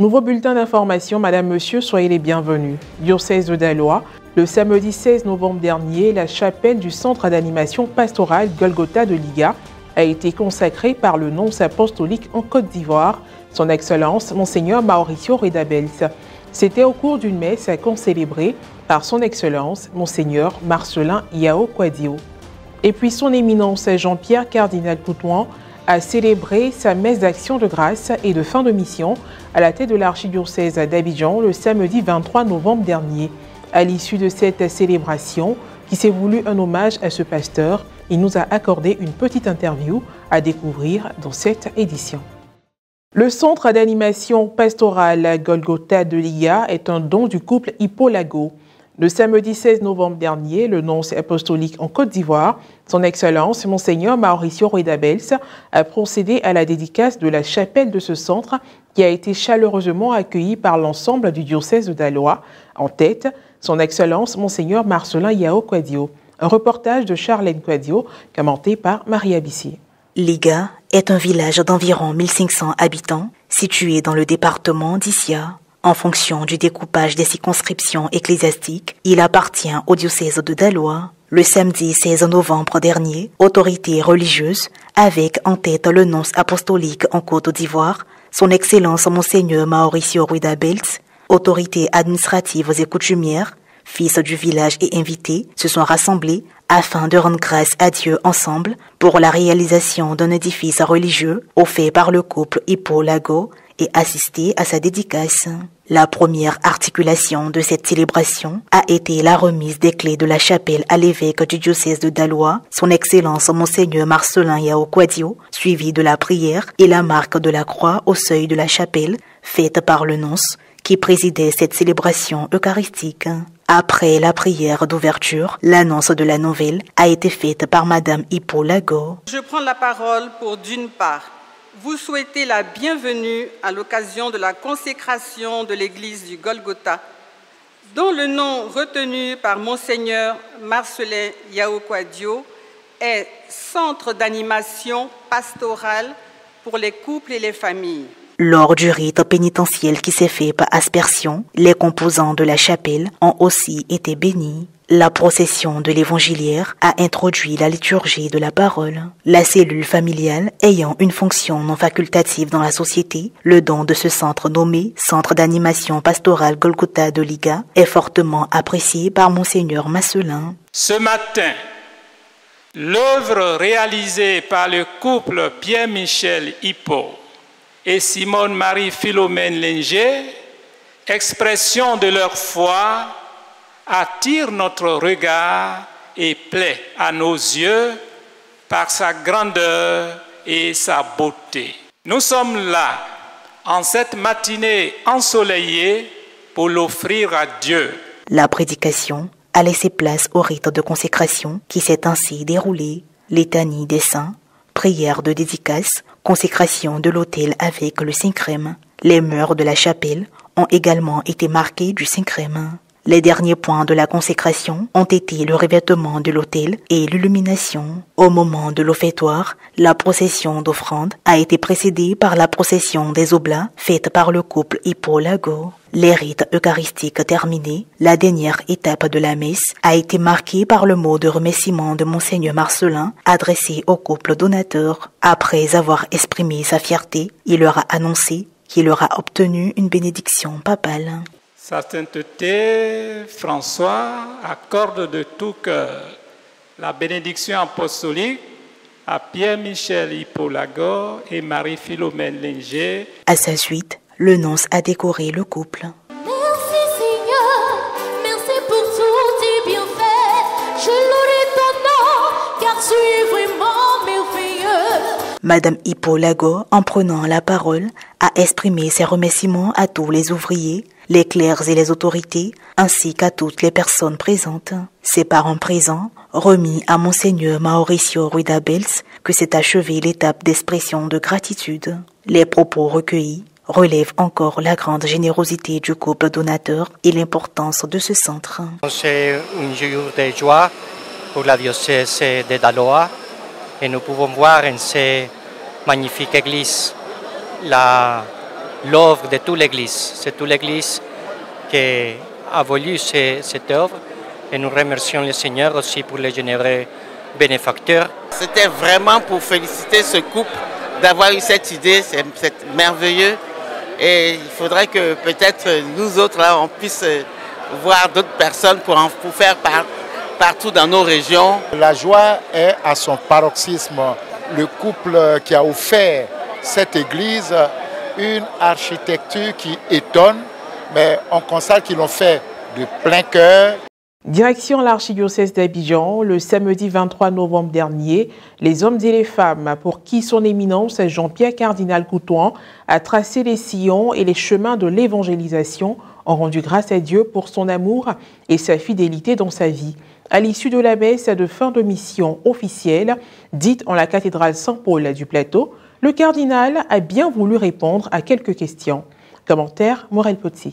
Nouveau bulletin d'information, Madame, Monsieur, soyez les bienvenus. Diocèse de Daloa, le samedi 16 novembre dernier, la chapelle du centre d'animation pastorale Golgotha de Liga a été consacrée par le nonce apostolique en Côte d'Ivoire, son Excellence Monseigneur Mauricio Redabels. C'était au cours d'une messe concélébrée par son Excellence Monseigneur Marcelin Yao Kwadio. Et puis son Éminence Jean-Pierre Cardinal Coutouan a célébré sa messe d'action de grâce et de fin de mission à la tête de l'archidiocèse d'Abidjan le samedi 23 novembre dernier. À l'issue de cette célébration, qui s'est voulu un hommage à ce pasteur, il nous a accordé une petite interview à découvrir dans cette édition. Le centre d'animation pastorale Golgotha de Liga est un don du couple Hippo-Lago. Le samedi 16 novembre dernier, le nonce apostolique en Côte d'Ivoire, son Excellence Monseigneur Mauricio Redabels, a procédé à la dédicace de la chapelle de ce centre qui a été chaleureusement accueillie par l'ensemble du diocèse de Daloa. En tête, son Excellence Monseigneur Marcelin Yao Kwadio. Un reportage de Charlène Kwadio, commenté par Maria Bissi. Liga est un village d'environ 1500 habitants situé dans le département d'Issia. En fonction du découpage des circonscriptions ecclésiastiques, il appartient au diocèse de Daloa. Le samedi 16 novembre dernier, autorités religieuses, avec en tête le nonce apostolique en Côte d'Ivoire, son Excellence Monseigneur Mauricio Redabels, autorités administratives et coutumières, fils du village et invités, se sont rassemblés afin de rendre grâce à Dieu ensemble pour la réalisation d'un édifice religieux offert par le couple Hippo-Lago et assister à sa dédicace. La première articulation de cette célébration a été la remise des clés de la chapelle à l'évêque du diocèse de Daloa, son Excellence Monseigneur Marcelin Yao Kwadio, suivi de la prière et la marque de la croix au seuil de la chapelle, faite par le nonce, qui présidait cette célébration eucharistique. Après la prière d'ouverture, l'annonce de la nouvelle a été faite par Madame Hippo-Lago. Je prends la parole pour, d'une part, vous souhaiter la bienvenue à l'occasion de la consécration de l'église du Golgotha, dont le nom retenu par Monseigneur Marcelin Yao Kwadio est Centre d'animation pastorale pour les couples et les familles. Lors du rite pénitentiel qui s'est fait par aspersion, les composants de la chapelle ont aussi été bénis. La procession de l'évangiliaire a introduit la liturgie de la parole. La cellule familiale ayant une fonction non facultative dans la société, le don de ce centre nommé Centre d'animation pastorale Golgotha de Liga est fortement apprécié par Monseigneur Marcelin. Ce matin, l'œuvre réalisée par le couple Pierre-Michel Hippo et Simone-Marie Philomène Linger, expression de leur foi, attire notre regard et plaît à nos yeux par sa grandeur et sa beauté. Nous sommes là, en cette matinée ensoleillée, pour l'offrir à Dieu. La prédication a laissé place au rite de consécration qui s'est ainsi déroulé. Litanie des saints, prière de dédicace, consécration de l'autel avec le Saint-Crème. Les murs de la chapelle ont également été marqués du Saint-Crème. Les derniers points de la consécration ont été le revêtement de l'autel et l'illumination. Au moment de l'offertoire, la procession d'offrandes a été précédée par la procession des oblats faite par le couple Hippo-Lago. Les rites eucharistiques terminés, la dernière étape de la messe a été marquée par le mot de remerciement de Monseigneur Marcelin adressé au couple donateur. Après avoir exprimé sa fierté, il leur a annoncé qu'il aura obtenu une bénédiction papale. Sa sainteté, François, accorde de tout cœur la bénédiction apostolique à Pierre-Michel Hippo-Lago et Marie-Philomène Linger. À sa suite, le nonce a décoré le couple. Merci Seigneur, merci pour tous tes bienfaits. Je louerai ton nom, car tu es vraiment merveilleux. Madame Hippo-Lago, en prenant la parole, a exprimé ses remerciements à tous les ouvriers, les clercs et les autorités, ainsi qu'à toutes les personnes présentes. C'est par un présent, remis à Monseigneur Mauricio Redabels, que s'est achevée l'étape d'expression de gratitude. Les propos recueillis relèvent encore la grande générosité du couple donateur et l'importance de ce centre. C'est un jour de joie pour la diocèse de Daloa et nous pouvons voir en cette magnifique église la l'œuvre de toute l'Église. C'est toute l'Église qui a voulu cette œuvre et nous remercions le Seigneur aussi pour les généreux bénéfacteurs. C'était vraiment pour féliciter ce couple d'avoir eu cette idée, c'est merveilleux. Et il faudrait que peut-être nous autres, là, on puisse voir d'autres personnes pour faire partout dans nos régions. La joie est à son paroxysme. Le couple qui a offert cette église, une architecture qui étonne, mais on constate qu'ils l'ont fait de plein cœur. Direction l'archidiocèse d'Abidjan, le samedi 23 novembre dernier, les hommes et les femmes pour qui son éminence Jean-Pierre Cardinal Coutouan a tracé les sillons et les chemins de l'évangélisation ont rendu grâce à Dieu pour son amour et sa fidélité dans sa vie. À l'issue de la messe de fin de mission officielle, dite en la cathédrale Saint-Paul du Plateau, le cardinal a bien voulu répondre à quelques questions. Commentaire, Morel Potsi.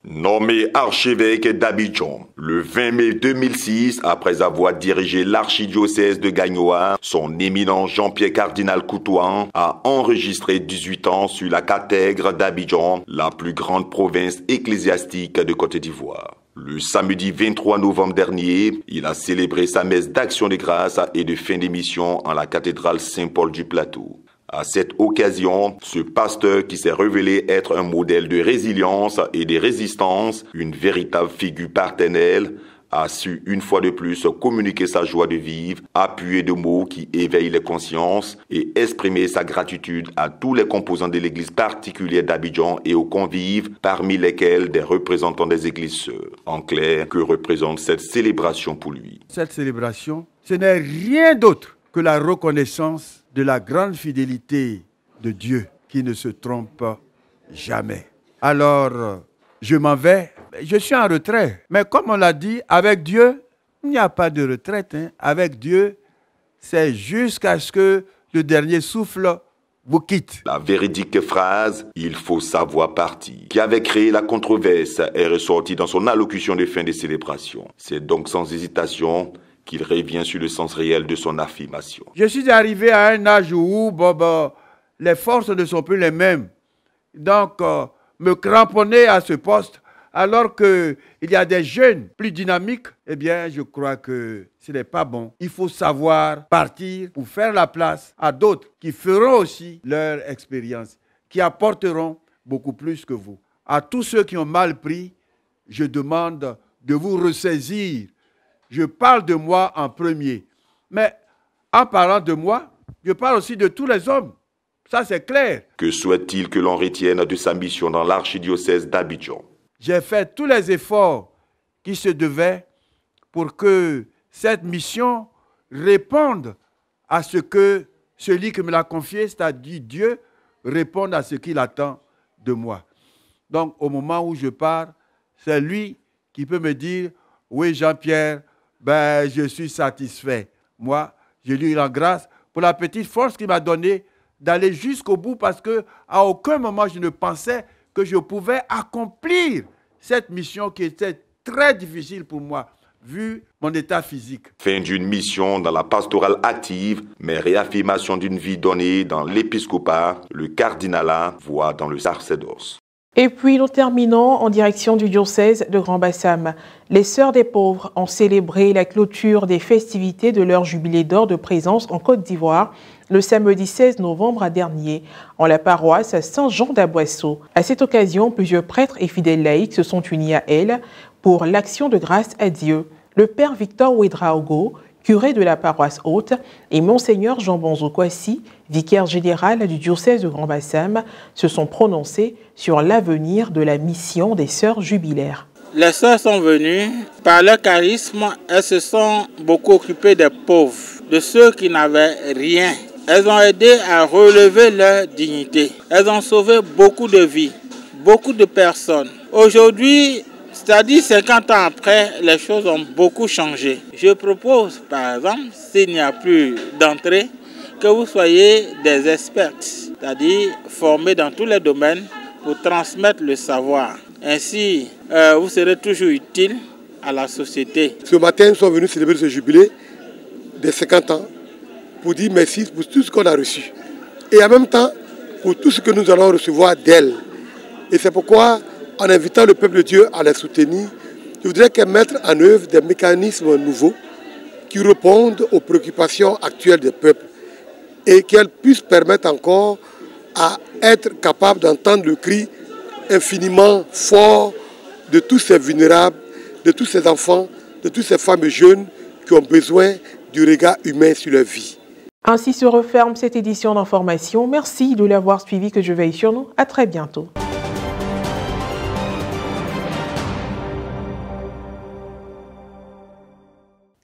Nommé archevêque d'Abidjan le 20 mai 2006, après avoir dirigé l'archidiocèse de Gagnoa, son éminent Jean-Pierre Cardinal Coutouan a enregistré 18 ans sur la cathèdre d'Abidjan, la plus grande province ecclésiastique de Côte d'Ivoire. Le samedi 23 novembre dernier, il a célébré sa messe d'action de grâce et de fin d'émission en la cathédrale Saint-Paul du Plateau. À cette occasion, ce pasteur qui s'est révélé être un modèle de résilience et de résistance, une véritable figure paternelle, a su une fois de plus communiquer sa joie de vivre, appuyer de mots qui éveillent les consciences et exprimer sa gratitude à tous les composants de l'église particulière d'Abidjan et aux convives, parmi lesquels des représentants des églises sœurs. En clair, que représente cette célébration pour lui? Cette célébration, ce n'est rien d'autre que la reconnaissance de la grande fidélité de Dieu qui ne se trompe jamais. Alors, je m'en vais, je suis en retrait. Mais comme on l'a dit, avec Dieu, il n'y a pas de retraite. Avec Dieu, c'est jusqu'à ce que le dernier souffle vous quitte. La véridique phrase « il faut savoir partir » qui avait créé la controverse est ressortie dans son allocution de fin de célébration. C'est donc sans hésitation qu'il revient sur le sens réel de son affirmation. Je suis arrivé à un âge où les forces ne sont plus les mêmes. Donc, me cramponner à ce poste, alors qu'il y a des jeunes plus dynamiques, eh bien, je crois que ce n'est pas bon. Il faut savoir partir pour faire la place à d'autres qui feront aussi leur expérience, qui apporteront beaucoup plus que vous. À tous ceux qui ont mal pris, je demande de vous ressaisir. Je parle de moi en premier. Mais en parlant de moi, je parle aussi de tous les hommes. Ça, c'est clair. Que souhaite-t-il que l'on retienne de sa mission dans l'archidiocèse d'Abidjan? J'ai fait tous les efforts qui se devaient pour que cette mission réponde à ce que celui qui me l'a confié, c'est-à-dire Dieu, réponde à ce qu'il attend de moi. Donc, au moment où je pars, c'est lui qui peut me dire « Oui, Jean-Pierre, je suis satisfait. » Moi, je lui rends grâce pour la petite force qu'il m'a donnée d'aller jusqu'au bout parce qu'à aucun moment je ne pensais que je pouvais accomplir cette mission qui était très difficile pour moi, vu mon état physique. Fin d'une mission dans la pastorale active, mais réaffirmation d'une vie donnée dans l'épiscopat, le cardinalat, voire dans le sacerdoce. Et puis nous terminons en direction du diocèse de Grand-Bassam. Les Sœurs des Pauvres ont célébré la clôture des festivités de leur jubilé d'or de présence en Côte d'Ivoire le samedi 16 novembre dernier, en la paroisse Saint-Jean d'Aboisseau. À cette occasion, plusieurs prêtres et fidèles laïcs se sont unis à elle pour l'action de grâce à Dieu. Le père Victor Ouedraogo, curé de la paroisse haute, et Monseigneur Jean Bonzo Kwasi, vicaire général du diocèse de Grand-Bassam, se sont prononcés sur l'avenir de la mission des sœurs jubilaires. Les sœurs sont venues, par leur charisme, elles se sont beaucoup occupées des pauvres, de ceux qui n'avaient rien. Elles ont aidé à relever leur dignité. Elles ont sauvé beaucoup de vies, beaucoup de personnes. Aujourd'hui, c'est-à-dire 50 ans après, les choses ont beaucoup changé. Je propose, par exemple, s'il n'y a plus d'entrée, que vous soyez des experts, c'est-à-dire formés dans tous les domaines pour transmettre le savoir. Ainsi, vous serez toujours utile à la société. Ce matin, nous sommes venus célébrer ce jubilé des 50 ans pour dire merci pour tout ce qu'on a reçu. Et en même temps, pour tout ce que nous allons recevoir d'elle. Et c'est pourquoi, en invitant le peuple de Dieu à les soutenir, je voudrais qu'elles mettent en œuvre des mécanismes nouveaux qui répondent aux préoccupations actuelles des peuples et qu'elles puissent permettre encore à être capables d'entendre le cri infiniment fort de tous ces vulnérables, de tous ces enfants, de toutes ces femmes jeunes qui ont besoin du regard humain sur leur vie. Ainsi se referme cette édition d'information. Merci de l'avoir suivi, que je veille sur nous. À très bientôt.